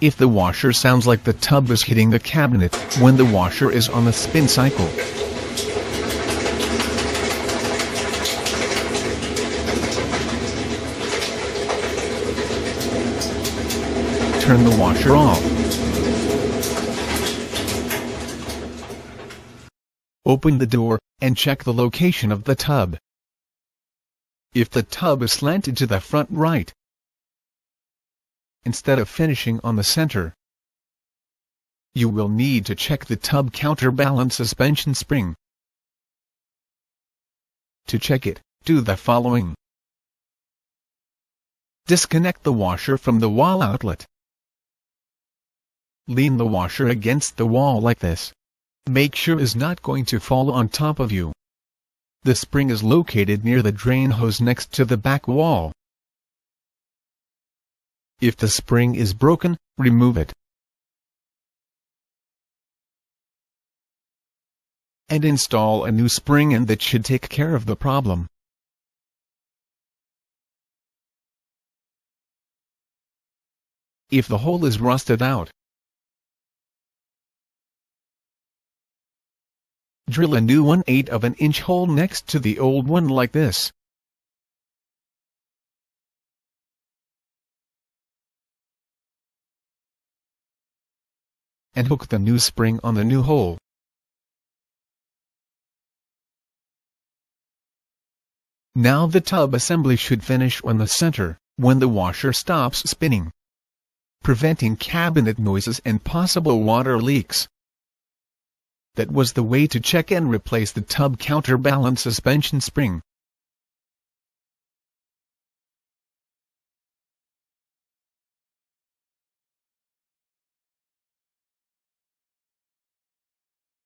If the washer sounds like the tub is hitting the cabinet when the washer is on the spin cycle, turn the washer off. Open the door, and check the location of the tub. If the tub is slanted to the front right, instead of finishing on the center, you will need to check the tub counterbalance suspension spring. To check it, do the following. Disconnect the washer from the wall outlet. Lean the washer against the wall like this. Make sure it is not going to fall on top of you. The spring is located near the drain hose next to the back wall. If the spring is broken, remove it and install a new spring, and that should take care of the problem. If the hole is rusted out, drill a new 1/8 of an inch hole next to the old one like this. And hook the new spring on the new hole. Now the tub assembly should finish on the center, when the washer stops spinning, preventing cabinet noises and possible water leaks. That was the way to check and replace the tub counterbalance suspension spring.